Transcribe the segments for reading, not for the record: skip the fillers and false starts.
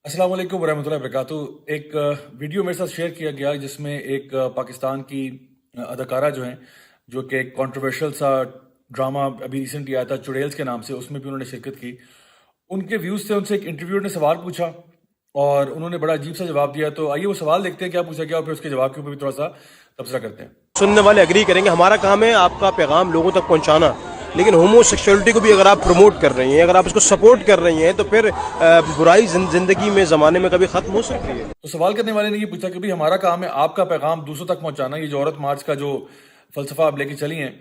अस्सलाम वालेकुम वरहमतुल्लाहि वबरकातुहू। एक वीडियो मेरे साथ शेयर किया गया जिसमें एक पाकिस्तान की अदाकारा जो हैं, जो कि एक कंट्रोवर्शियल सा ड्रामा अभी रिसेंटली आया था चुड़ैल्स के नाम से, उसमें भी उन्होंने शिरकत की। उनके व्यूज़ थे, उनसे एक इंटरव्यूअर ने सवाल पूछा और उन्होंने बड़ा अजीब सा जवाब दिया। तो आइए वो सवाल देखते हैं क्या पूछा गया और फिर उसके जवाब के ऊपर भी थोड़ा सा तबसरा करते हैं। सुनने वाले एग्री करेंगे, हमारा काम है आपका पैगाम लोगों तक पहुंचाना, लेकिन होमोसेक्सुअलिटी को भी अगर आप प्रमोट कर रही हैं, अगर आप इसको सपोर्ट कर रही हैं, तो फिर बुराई जिंदगी में ज़माने में कभी ख़त्म हो सकती है। तो सवाल करने वाले ने ये पूछा कि भाई हमारा काम है आपका पैगाम दूसरों तक पहुंचाना। ये जो औरत मार्च का जो फलसफा आप लेके चली हैं,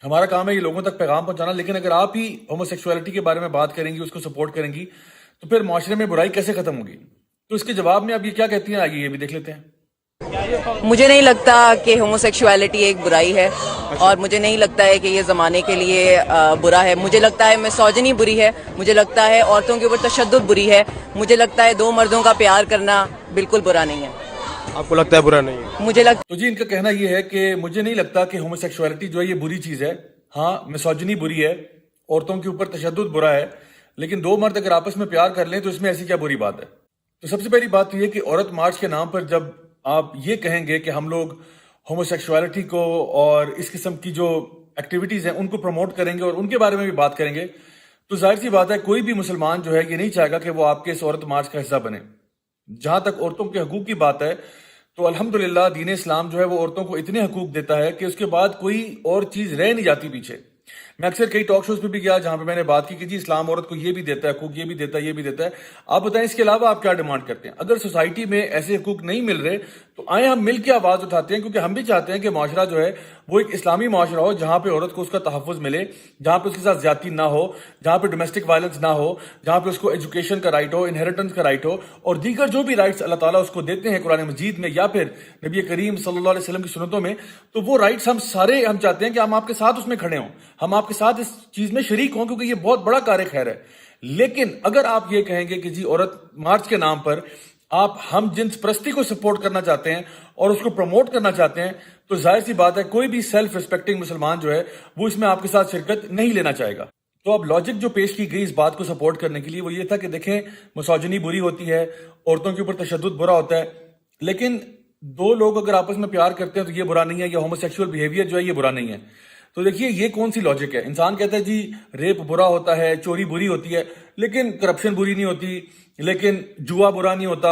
हमारा काम है ये लोगों तक पैगाम पहुंचाना, लेकिन अगर आप ही होमोसेक्सुअलिटी के बारे में बात करेंगी, उसको सपोर्ट करेंगी, तो फिर माशरे में बुराई कैसे खत्म होगी? तो इसके जवाब में अब ये क्या कहती हैं, आइए ये भी देख लेते हैं। मुझे नहीं लगता कि होमोसेक्सुअलिटी एक बुराई है, और मुझे नहीं लगता है कि ये ज़माने के लिए बुरा है। मुझे लगता है मिसोजिनी बुरी है, मुझे लगता है औरतों के ऊपर तशद्दुद बुरी है, मुझे लगता है दो मर्दों का प्यार करना बिल्कुल बुरा नहीं है। आपको लगता है बुरा नहीं है? मुझे लगता तो जी इनका कहना ये है कि मुझे नहीं लगता कि होमोसेक्सुअलिटी जो है ये बुरी चीज़ है। हाँ, मिसोजिनी बुरी है, औरतों के ऊपर तशद्दुद बुरा है, लेकिन दो मर्द अगर आपस में प्यार कर लें तो इसमें ऐसी क्या बुरी बात है? तो सबसे पहली बात तो ये कि औरत मार्च के नाम पर जब आप ये कहेंगे कि हम लोग होमोसेक्सुअलिटी को और इस किस्म की जो एक्टिविटीज़ हैं उनको प्रमोट करेंगे और उनके बारे में भी बात करेंगे, तो जाहिर सी बात है कोई भी मुसलमान जो है ये नहीं चाहेगा कि वो आपके इस औरत मार्च का हिस्सा बने। जहां तक औरतों के हकूक की बात है, तो अल्हम्दुलिल्लाह दीन इस्लाम जो है वो औरतों को इतने हकूक देता है कि उसके बाद कोई और चीज़ रह नहीं जाती पीछे। मैं अक्सर कई टॉक शोज पे भी गया जहां पे मैंने बात की कि जी इस्लाम औरत को ये भी देता है हकूक, ये भी देता है, ये भी देता है। आप बताएं इसके अलावा आप क्या डिमांड करते हैं? अगर सोसाइटी में ऐसे हकूक नहीं मिल रहे तो आए हम मिल के आवाज उठाते हैं, क्योंकि हम भी चाहते हैं कि माशरा जो है वो एक इस्लामी माशरा हो जहां पे औरत को उसका तहफ़्फ़ुज़ मिले, जहां पे उसके साथ ज्यादती ना हो, जहां पे डोमेस्टिक वायलेंस ना हो, जहां पे उसको एजुकेशन का राइट हो, इनहेरिटेंस का राइट हो, और दीगर जो भी राइट्स अल्लाह ताला उसको देते हैं कुरान मजीद में या फिर नबी करीम सल्लल्लाहु अलैहि वसल्लम की सुन्नतों में, तो वो राइट्स हम चाहते हैं कि हम आपके साथ उसमें खड़े हों, हम आपके साथ इस चीज में शरीक हों, क्योंकि ये बहुत बड़ा कार्य खैर है। लेकिन अगर आप ये कहेंगे कि जी औरत मार्च के नाम पर आप हम जिन्स परस्ती को सपोर्ट करना चाहते हैं और उसको प्रमोट करना चाहते हैं, तो जाहिर सी बात है कोई भी सेल्फ रिस्पेक्टिंग मुसलमान जो है वो इसमें आपके साथ शिरकत नहीं लेना चाहेगा। तो अब लॉजिक जो पेश की गई इस बात को सपोर्ट करने के लिए वो ये था कि देखें मिसोजिनी बुरी होती है, औरतों के ऊपर तशद्दुद बुरा होता है, लेकिन दो लोग अगर आपस में प्यार करते हैं तो ये बुरा नहीं है, या होमोसेक्सुअल बिहेवियर जो है ये बुरा नहीं है। तो देखिए ये कौन सी लॉजिक है? इंसान कहता है जी रेप बुरा होता है, चोरी बुरी होती है, लेकिन करप्शन बुरी नहीं होती, लेकिन जुआ बुरा नहीं होता,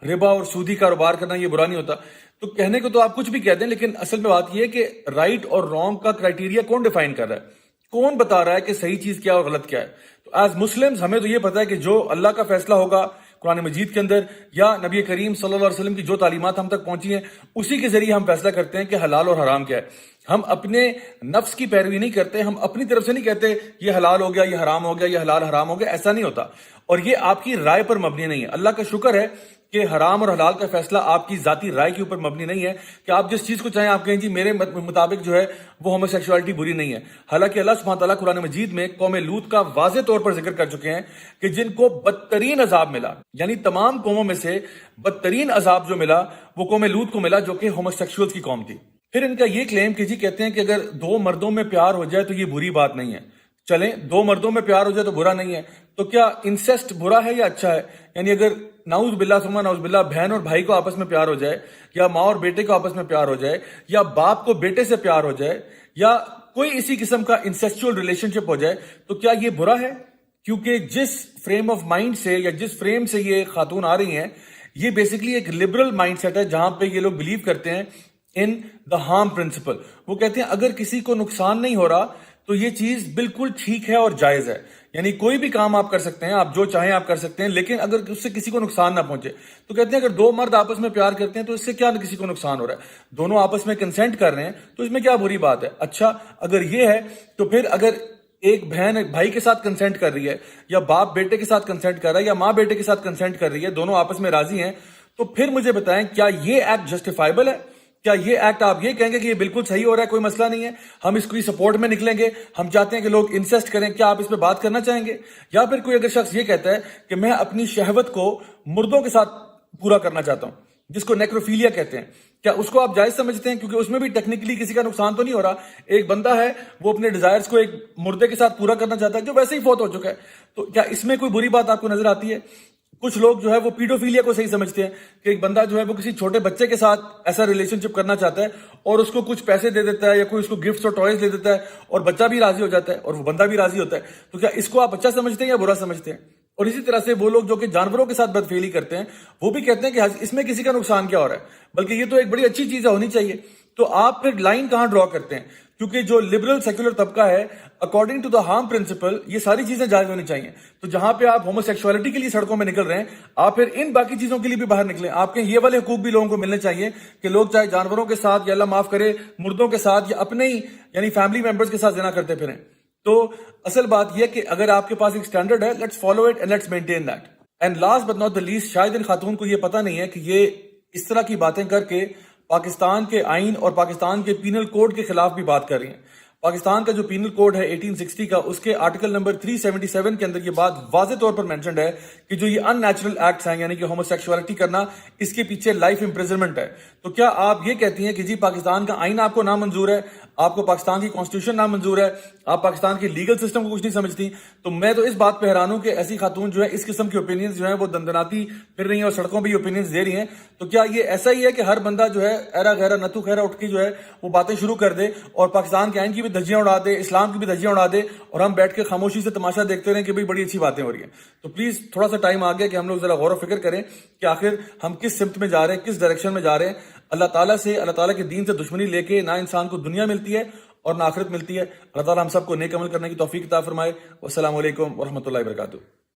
रिबा और सूदी कारोबार करना ये बुरा नहीं होता। तो कहने को तो आप कुछ भी कहते हैं, लेकिन असल में बात यह है कि राइट और रॉन्ग का क्राइटेरिया कौन डिफाइन कर रहा है, कौन बता रहा है कि सही चीज क्या और गलत क्या है? तो एज मुस्लिम्स हमें तो ये पता है कि जो अल्लाह का फैसला होगा कुरान मजीद के अंदर या नबी करीम सल्लल्लाहु अलैहि वसल्लम की जो तालीमात हम तक पहुंची हैं, उसी के जरिए हम फैसला करते हैं कि हलाल और हराम क्या है। हम अपने नफ्स की पैरवी नहीं करते, हम अपनी तरफ से नहीं कहते ये हलाल हो गया, ये हराम हो गया, ये हलाल हराम हो गया, ऐसा नहीं होता। और ये आपकी राय पर मबनी नहीं है। अल्लाह का शुक्र है कि हराम और हलाल का फैसला आपकी जाती राय के ऊपर मबनी नहीं है कि आप जिस चीज को चाहें आप कहें जी मेरे मुताबिक जो है वो होमोसेक्सुअलिटी बुरी नहीं है। हालांकि अल्लाह सुब्हानहू तआला कुरान मजीद में कौम लूत का वाज़ेह तौर पर जिक्र कर चुके हैं कि जिनको बदतरीन अजाब मिला, यानी तमाम कौमों में से बदतरीन अजाब जो मिला वो कौम लूत को मिला, जो कि होमोसेक्सुअल्स की कौम थी। फिर इनका ये क्लेम कि जी कहते हैं कि अगर दो मर्दों में प्यार हो जाए तो ये बुरी बात नहीं है। चलें दो मर्दों में प्यार हो जाए तो बुरा नहीं है, तो क्या इंसेस्ट बुरा है या अच्छा है? यानी अगर नाउज बिल्ला सुमा नाउज बिल्ला बहन और भाई को आपस में प्यार हो जाए, या माँ और बेटे को आपस में प्यार हो जाए, या बाप को बेटे से प्यार हो जाए, या कोई इसी किस्म का इंसेस्चुअल रिलेशनशिप हो जाए, तो क्या ये बुरा है? क्योंकि जिस फ्रेम ऑफ माइंड से या जिस फ्रेम से ये खातून आ रही हैं, ये बेसिकली एक लिबरल माइंडसेट है जहां पे ये लोग बिलीव करते हैं इन द हार्म प्रिंसिपल। वो कहते हैं अगर किसी को नुकसान नहीं हो रहा तो ये चीज बिल्कुल ठीक है और जायज है। यानी कोई भी काम आप कर सकते हैं, आप जो चाहें आप कर सकते हैं, लेकिन अगर उससे किसी को नुकसान ना पहुंचे। तो कहते हैं अगर दो मर्द आपस में प्यार करते हैं तो इससे क्या किसी को नुकसान हो रहा है? दोनों आपस में कंसेंट कर रहे हैं, तो इसमें क्या बुरी बात है? अच्छा अगर ये है तो फिर अगर एक बहन भाई के साथ कंसेंट कर रही है, या बाप बेटे के साथ कंसेंट कर रहा है, या माँ बेटे के साथ कंसेंट कर रही है, दोनों आपस में राजी हैं, तो फिर मुझे बताएं क्या ये एक्ट जस्टिफाइबल है? क्या ये एक्ट आप ये कहेंगे कि ये बिल्कुल सही हो रहा है, कोई मसला नहीं है, हम इसकी सपोर्ट में निकलेंगे, हम चाहते हैं कि लोग इंसेस्ट करें, क्या आप इस पे बात करना चाहेंगे? या फिर कोई अगर शख्स ये कहता है कि मैं अपनी शहवत को मुर्दों के साथ पूरा करना चाहता हूं, जिसको नेक्रोफीलिया कहते हैं, क्या उसको आप जायज समझते हैं? क्योंकि उसमें भी टेक्निकली किसी का नुकसान तो नहीं हो रहा। एक बंदा है वो अपने डिजायर्स को एक मुर्दे के साथ पूरा करना चाहता है जो वैसे ही फौत हो चुका है, तो क्या इसमें कोई बुरी बात आपको नजर आती है? کچھ لوگ جو ہے وہ پیڈوفیلیا کو صحیح سمجھتے ہیں کہ ایک بندہ جو ہے وہ کسی چھوٹے بچے کے ساتھ ایسا ریلیشن شپ کرنا چاہتا ہے اور اس کو کچھ پیسے دے دیتا ہے یا کوئی اس کو گفٹس اور ٹوائز دے دیتا ہے اور بچہ بھی راضی ہو جاتا ہے اور وہ بندہ بھی راضی ہوتا ہے. تو کیا اس کو آپ اچھا سمجھتے ہیں یا برا سمجھتے ہیں؟ اور اسی طرح سے وہ لوگ جو کہ جانوروں کے ساتھ بدفعلی کرتے ہیں وہ بھی کہتے ہیں کہ اس میں کسی کا نقصان کیا ہو رہا ہے، بلکہ یہ تو ایک بڑی اچھی چیز ہونی چاہیے. تو آپ پھر لائن کہاں ڈرا کرتے ہیں؟ کیونکہ جو لبرل سیکولر طبقہ ہے according to the harm principle یہ ساری چیزیں جائز ہونی چاہیے. تو جہاں پہ آپ ہومو سیکشوالٹی کے لیے سڑکوں میں نکل رہے ہیں آپ پھر ان باقی چیزوں کے لیے بھی باہر نکلیں. آپ کے یہ والے حقوق بھی لوگوں کو ملنے چاہیے کہ لوگ چاہے جانوروں کے ساتھ یا اللہ معاف کرے مردوں کے ساتھ یا اپنے ہی یعنی فیملی ممبرز کے ساتھ زنا کرتے پھریں. تو اصل بات یہ کہ اگر آپ کے پاس ایک سٹینڈرڈ ہے let's follow it and let's maintain that. And last but not the least, شاید ان خاتون کو یہ پتہ نہیں ہے کہ یہ اس طرح کی باتیں کر کے پاکستان کے آئین اور پاکستان کے پینل کوڈ کے خلاف بھی بات کر رہی ہیں. پاکستان کا جو پینل کوڈ ہے 1860 کا، اس کے آرٹیکل نمبر 377 کے اندر یہ بات واضح طور پر مینشنڈ ہے کہ جو یہ ان نیچرل ایکٹس ہیں یعنی کہ ہومو سیکشوالٹی کرنا، اس کے پیچھے لائف امپریزنمنٹ ہے. تو کیا آپ یہ کہتی ہیں کہ جی پاکستان کا آئین آپ کو نامنظور ہے، آپ کو پاکستان کی کانسٹیٹیوشن نامنظور ہے، آپ پاکستان کے لیگل سسٹم کو کچھ نہیں سمجھتی؟ تو میں تو اس بات پہ حیران ہوں کہ ایسی خاتون جو ہے اس قسم کے اوپینینز جو ہیں وہ دندناتی پھر رہی ہیں اور سڑکوں پہ یہ اوپینینز دے رہی ہیں. تو کیا یہ ایسا ہی ہے کہ ہر بندہ جو ہے ایرا غیرہ نتو خیرہ اٹھ کے جو ہے وہ باتیں شروع کر دے اور پاکستان کے آئین کی بھی دھجیاں اڑا دے، اسلام کی بھی دھجیاں اڑا دے اور ہم بیٹھ کے خاموشی سے تماشا دیکھتے رہیں کہ بھئی بڑی اچھی باتیں ہو رہی ہیں؟ تو پلیز تھوڑا سا ٹائم آ گیا کہ ہم لوگ ذرا غور و فکر کریں کہ آخر ہم کس سمت میں جا رہے ہیں، کس ڈائریکشن میں جا رہے ہیں. اللہ تعالیٰ سے، اللہ تعالیٰ کے دین سے دشمنی لے کے نہ انسان کو دنیا ملتی ہے اور نہ آخرت ملتی ہے. اللہ تعالیٰ ہم سب کو نیک عمل کرنے کی توفیق عطا فرمائے. والسلام علیکم ورحمۃ اللہ وبرکاتہ.